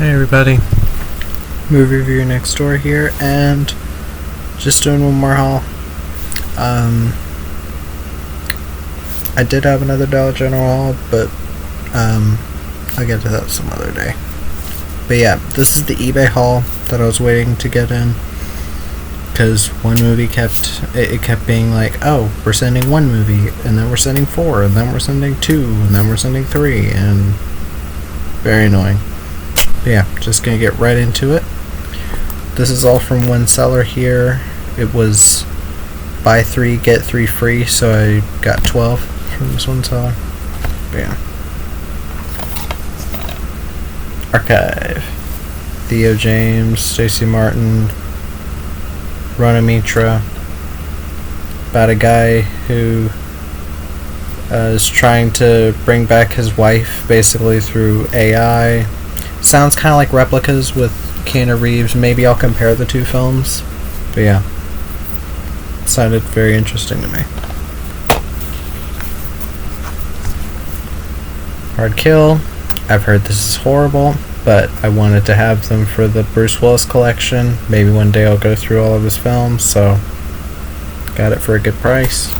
Hey everybody, movie review next door here, and just doing one more haul. I did have another Dollar General haul, but I'll get to that some other day. But yeah, this is the eBay haul that I was waiting to get in, because one movie kept being like, oh, we're sending one movie, and then we're sending 4, and then we're sending 2, and then we're sending 3, and very annoying. But yeah, just gonna get right into it. This is all from one seller here. It was buy 3 get 3 free, so I got 12 from this one seller. But yeah. Archive. Theo James, Stacey Martin, Rona Mitra. About a guy who is trying to bring back his wife basically through AI. Sounds kind of like Replicas with Keanu Reeves. Maybe I'll compare the two films. But yeah. Sounded very interesting to me. Hard Kill. I've heard this is horrible, but I wanted to have them for the Bruce Willis collection. Maybe one day I'll go through all of his films, so got it for a good price.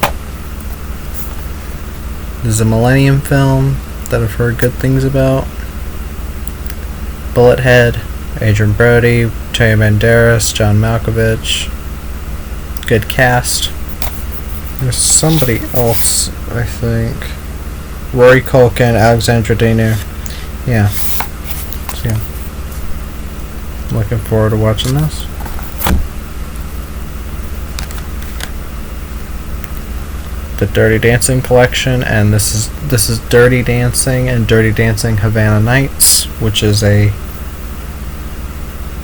This is a Millennium film that I've heard good things about. Bullethead, Adrien Brody, Antonio Banderas, John Malkovich. Good cast. There's somebody else, I think. Rory Culkin, Alexandra Danu. Yeah. So yeah. Looking forward to watching this. The Dirty Dancing collection, and this is Dirty Dancing and Dirty Dancing Havana Nights, which is a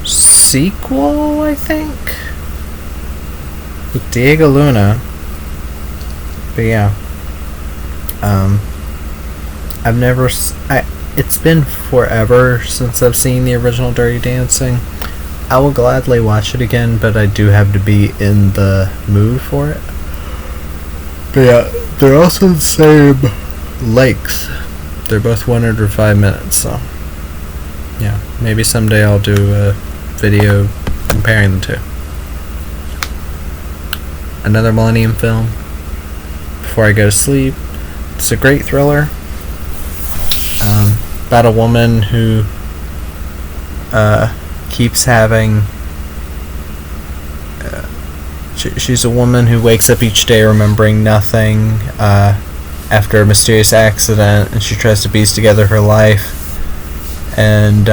sequel, I think, with Diego Luna. But yeah, it's been forever since I've seen the original Dirty Dancing. I will gladly watch it again, but I do have to be in the mood for it. But yeah, they're also the same length. They're both 105 minutes, so yeah, maybe someday I'll do a video comparing the two. Another Millennium film, Before I Go to Sleep. It's a great thriller about a woman who keeps having she's a woman who wakes up each day remembering nothing after a mysterious accident, and she tries to piece together her life, and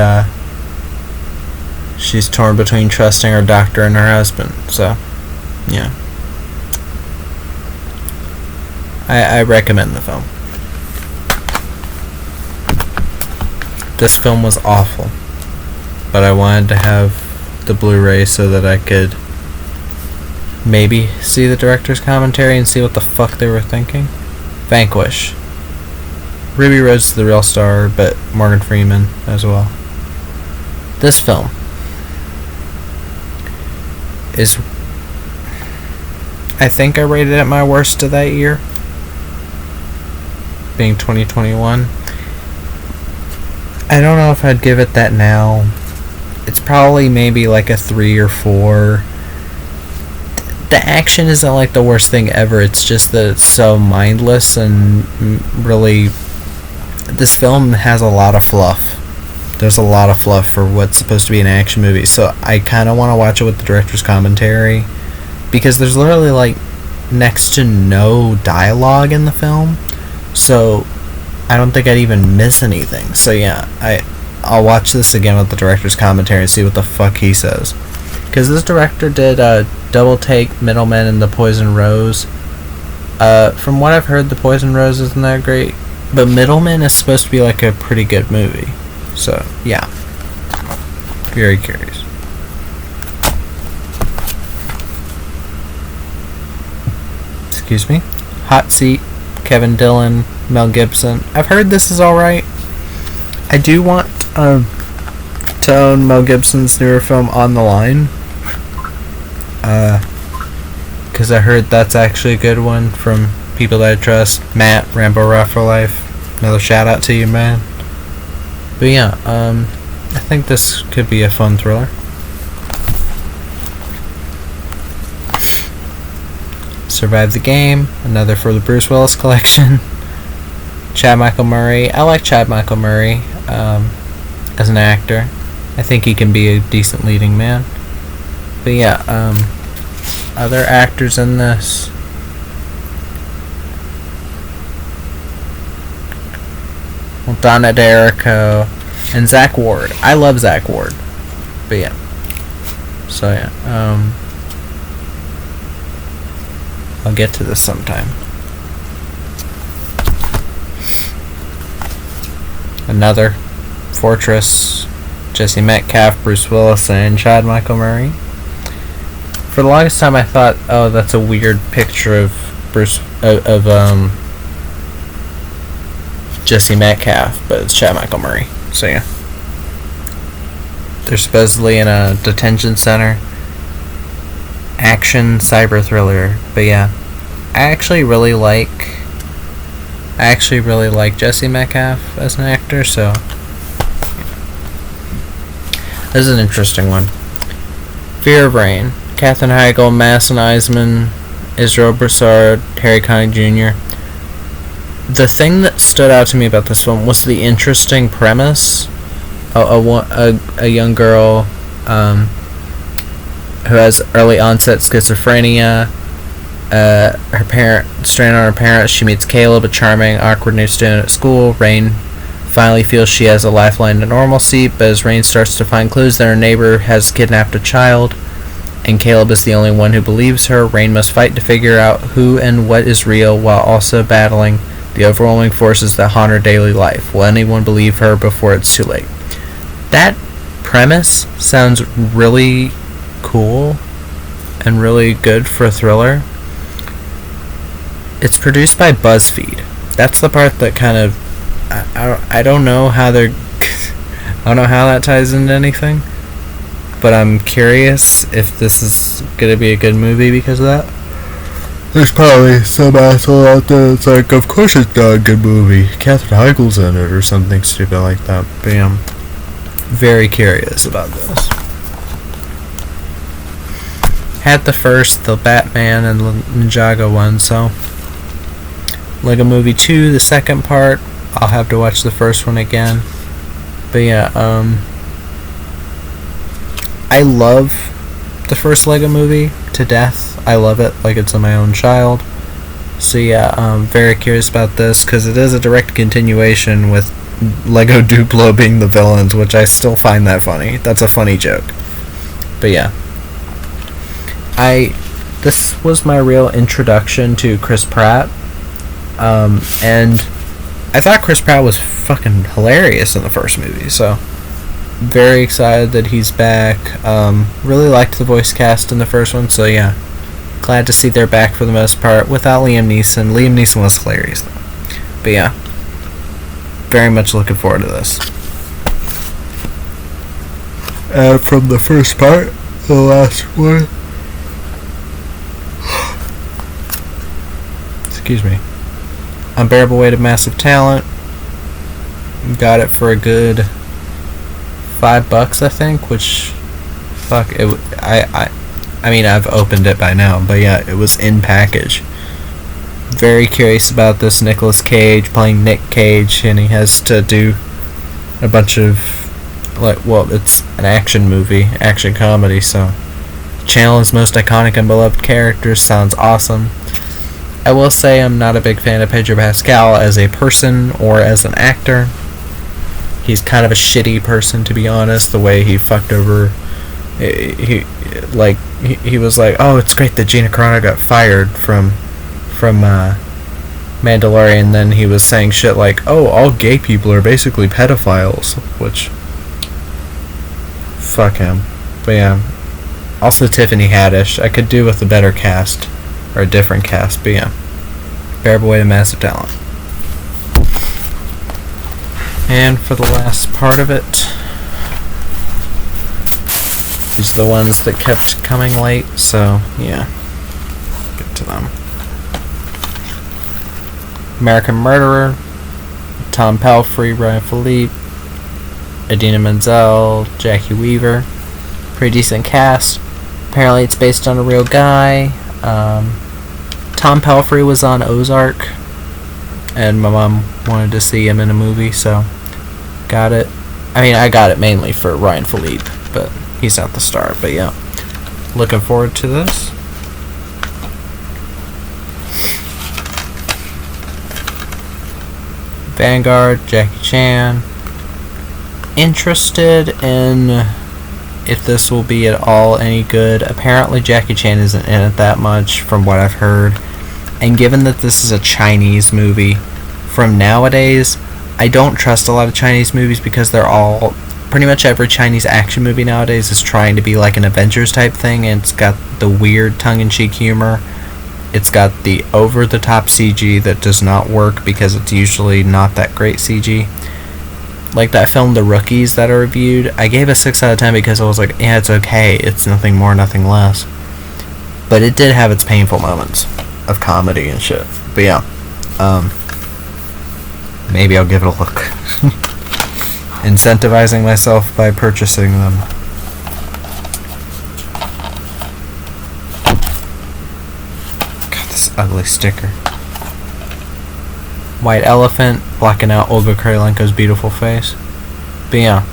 she's torn between trusting her doctor and her husband. So yeah, I recommend the film. This film was awful, but I wanted to have the Blu-ray so that I could maybe see the director's commentary and see what the fuck they were thinking. Vanquish. Ruby Rhodes the real star, but Morgan Freeman as well. This film is, I think I rated it my worst of that year, being 2021. I don't know if I'd give it that now. It's probably maybe like a 3 or 4. The action isn't like the worst thing ever, it's just that it's so mindless, and really, this film has a lot of fluff. There's a lot of fluff for what's supposed to be an action movie, so I kind of want to watch it with the director's commentary, because there's literally like next to no dialogue in the film, so I don't think I'd even miss anything. So yeah, I'll watch this again with the director's commentary and see what the fuck he says. Because this director did Double Take, Middlemen, and The Poison Rose. From what I've heard, The Poison Rose isn't that great, but Middlemen is supposed to be like a pretty good movie. So yeah, very curious. Excuse me. Hot Seat, Kevin Dillon, Mel Gibson. I've heard this is alright. I do want to own Mel Gibson's newer film On the Line, because I heard that's actually a good one from people that I trust. Matt, Rambo Rough for Life, another shout out to you, man. But yeah, I think this could be a fun thriller. Survive the Game, another for the Bruce Willis collection. Chad Michael Murray. I like Chad Michael Murray as an actor. I think he can be a decent leading man. But yeah, other actors in this. Well, Donna D'Errico and Zach Ward. I love Zach Ward. But yeah. So yeah, I'll get to this sometime. Another Fortress, Jesse Metcalf, Bruce Willis, and Chad Michael Murray. For the longest time, I thought, oh, that's a weird picture of Jesse Metcalf, but it's Chad Michael Murray. So yeah, they're supposedly in a detention center. Action cyber thriller, but yeah, I actually really like Jesse Metcalf as an actor, so this is an interesting one. Fear of Rain, Katherine Heigl, Madison Eisman, Israel Broussard, Harry Connick Jr. The thing that stood out to me about this one was the interesting premise. A young girl who has early onset schizophrenia. Her parent, stranded on her parents, she meets Caleb, a charming, awkward new student at school. Rain finally feels she has a lifeline to normalcy, but as Rain starts to find clues that her neighbor has kidnapped a child, and Caleb is the only one who believes her, Rain must fight to figure out who and what is real while also battling the overwhelming forces that haunt her daily life. Will anyone believe her before it's too late? That premise sounds really cool and really good for a thriller. It's produced by BuzzFeed. That's the part that kind of I don't know how they're I don't know how that ties into anything, but I'm curious if this is gonna be a good movie because of that. There's probably some asshole out there that's like, of course it's not a good movie. Katherine Heigl's in it or something stupid like that. But yeah, I'm very curious about this. Had the Batman and Ninjago one, so Lego Movie 2, the second part, I'll have to watch the first one again. But yeah, I love the first Lego Movie to death. I love it like it's my own child. So yeah, I'm very curious about this because it is a direct continuation with Lego Duplo being the villains, which I still find that funny. That's a funny joke. But yeah, this was my real introduction to Chris Pratt, and I thought Chris Pratt was fucking hilarious in the first movie, so very excited that he's back. Really liked the voice cast in the first one, so yeah, glad to see they're back for the most part without Liam Neeson. Liam Neeson was hilarious though. But yeah, very much looking forward to this. From the first part, the last one. Excuse me. Unbearable Weight of Massive Talent. Got it for a good $5, I think, which, fuck, I mean, I've opened it by now, but yeah, it was in package. Very curious about this. Nicolas Cage playing Nick Cage, and he has to do a bunch of, it's an action movie, action comedy, so Chandler's most iconic and beloved characters sounds awesome. I will say I'm not a big fan of Pedro Pascal as a person or as an actor. He's kind of a shitty person, to be honest, the way he fucked over. He was like, oh, it's great that Gina Carano got fired from Mandalorian, then he was saying shit like, oh, all gay people are basically pedophiles, which, fuck him. But yeah, also Tiffany Haddish. I could do with a better cast, or a different cast, but yeah, Unbearable Weight of Massive Talent. And for the last part of it, these are the ones that kept coming late, so yeah, get to them. American Murderer, Tom Pelphrey, Ryan Philippe, Idina Menzel, Jackie Weaver. Pretty decent cast. Apparently it's based on a real guy. Tom Pelphrey was on Ozark, and my mom wanted to see him in a movie, so got it. I mean, I got it mainly for Ryan Philippe, but he's not the star. But yeah, looking forward to this. Vanguard, Jackie Chan. Interested in if this will be at all any good. Apparently Jackie Chan isn't in it that much from what I've heard. And given that this is a Chinese movie from nowadays, I don't trust a lot of Chinese movies because they're all, pretty much every Chinese action movie nowadays is trying to be like an Avengers type thing, and it's got the weird tongue-in-cheek humor. It's got the over-the-top CG that does not work because it's usually not that great CG. Like that film The Rookies that I reviewed, I gave a 6 out of 10 because I was like, yeah, it's okay, it's nothing more, nothing less. But it did have its painful moments of comedy and shit. But yeah, maybe I'll give it a look. Incentivizing myself by purchasing them. God, this ugly sticker. White Elephant, blocking out Olga Kurylenko's beautiful face. But yeah,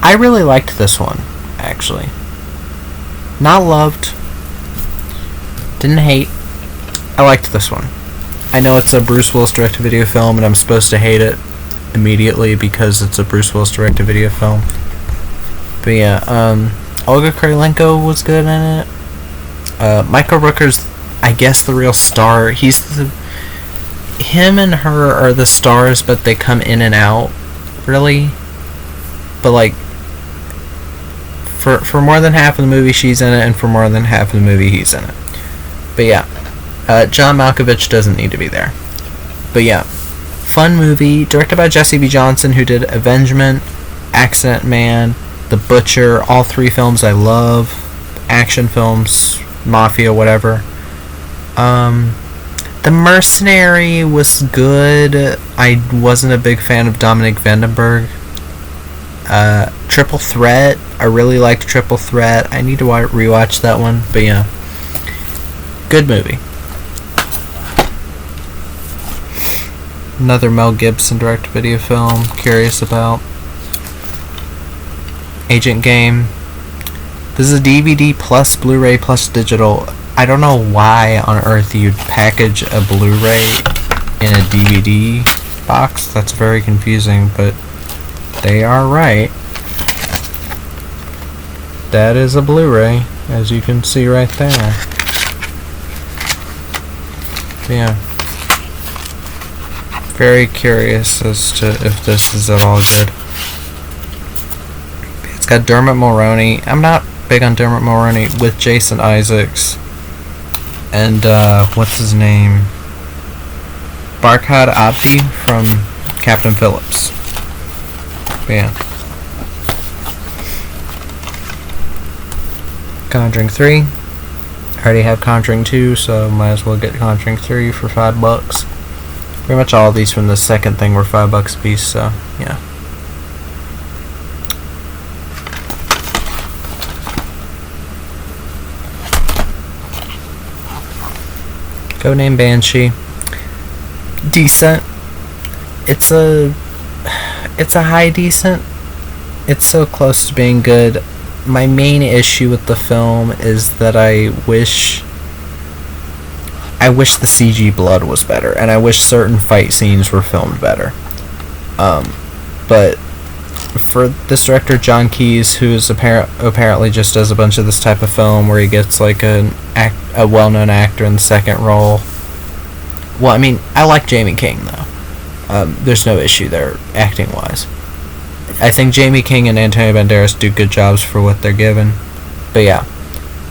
I really liked this one, actually. Not loved. Didn't hate. I liked this one. I know it's a Bruce Willis direct-to-video film, and I'm supposed to hate it immediately because it's a Bruce Willis direct-to-video film. But yeah, Olga Kurylenko was good in it. Michael Rooker's, I guess, the real star. Him and her are the stars, but they come in and out, really. But like, for more than half of the movie she's in it, and for more than half of the movie he's in it. But yeah, John Malkovich doesn't need to be there. But yeah, fun movie, directed by Jesse B. Johnson, who did Avengement, Accident Man, The Butcher, all 3 films I love, action films, mafia, whatever. The Mercenary was good. I wasn't a big fan of Dominic Vandenberg. Triple Threat, I really liked Triple Threat. I need to rewatch that one, but yeah. Good movie. Another Mel Gibson direct-to-video film, curious about. Agent Game. This is a DVD plus Blu-ray plus digital. I don't know why on earth you'd package a Blu-ray in a DVD box. That's very confusing, but they are right. That is a Blu-ray, as you can see right there. Yeah. Very curious as to if this is at all good. It's got Dermot Mulroney. I'm not big on Dermot Mulroney, with Jason Isaacs. And, what's his name? Barkhad Abdi from Captain Phillips. But yeah. Conjuring 3. I already have Conjuring 2, so might as well get Conjuring 3 for $5. Pretty much all of these from the second thing were $5 a piece, so yeah. Codename Banshee. Decent. It's a high decent. It's so close to being good. My main issue with the film is that I wish the CG blood was better, and I wish certain fight scenes were filmed better. But for this director, John Keyes, who's apparently just does a bunch of this type of film where he gets like a well-known actor in the second role. Well, I mean, I like Jamie King though. There's no issue there acting-wise. I think Jamie King and Antonio Banderas do good jobs for what they're given. But yeah,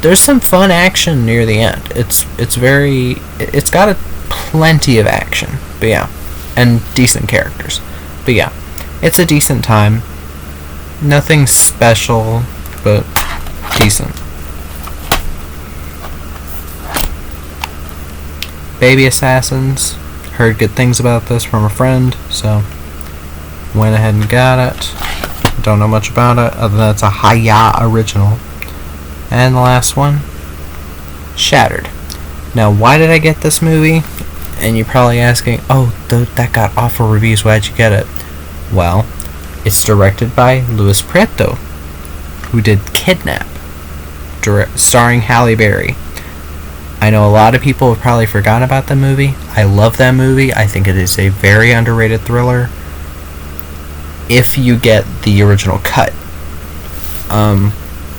there's some fun action near the end. It's got plenty of action. But yeah, and decent characters. But yeah, it's a decent time. Nothing special, but decent. Baby Assassins. Heard good things about this from a friend, so Went ahead and got it. Don't know much about it other than it's a Hayao original. And the last one, Shattered. Now, why did I get this movie? And you're probably asking, oh, that got awful reviews, why'd you get it? Well, it's directed by Luis Prieto, who did Kidnap, starring Halle Berry. I know a lot of people have probably forgotten about the movie. I love that movie. I think it is a very underrated thriller. If you get the original cut.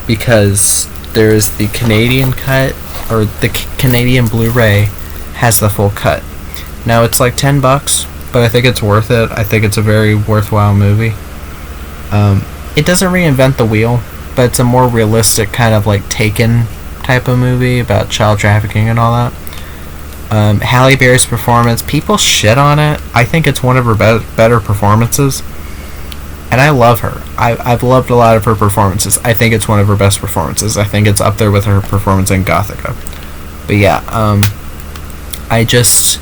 Because there's the Canadian cut, or the Canadian Blu-ray has the full cut. Now it's like $10, but I think it's worth it. I think it's a very worthwhile movie. It doesn't reinvent the wheel, but it's a more realistic kind of like Taken type of movie about child trafficking and all that. Halle Berry's performance, people shit on it. I think it's one of her better performances, and I love her. I've loved a lot of her performances. I think it's one of her best performances. I think it's up there with her performance in Gothika. But yeah, I just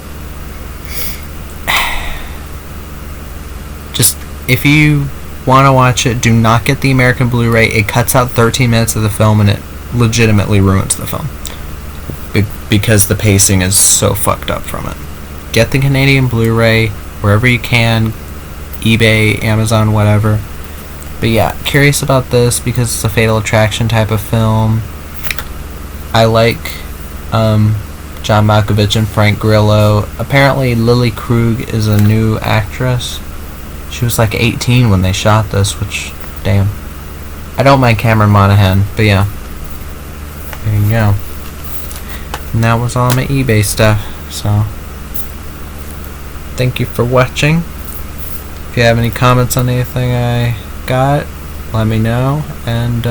if you want to watch it, do not get the American Blu-ray. It cuts out 13 minutes of the film, and it legitimately ruins the film because the pacing is so fucked up from it. Get the Canadian Blu-ray wherever you can, eBay, Amazon, whatever. But yeah, curious about this because it's a Fatal Attraction type of film. I like John Malkovich and Frank Grillo. Apparently Lily Krug is a new actress. She was like 18 when they shot this, which, damn. I don't mind Cameron Monaghan, but yeah. There you go. And that was all my eBay stuff, so thank you for watching. If you have any comments on anything I got, let me know, and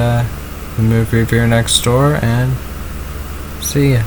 move review next door, and see ya.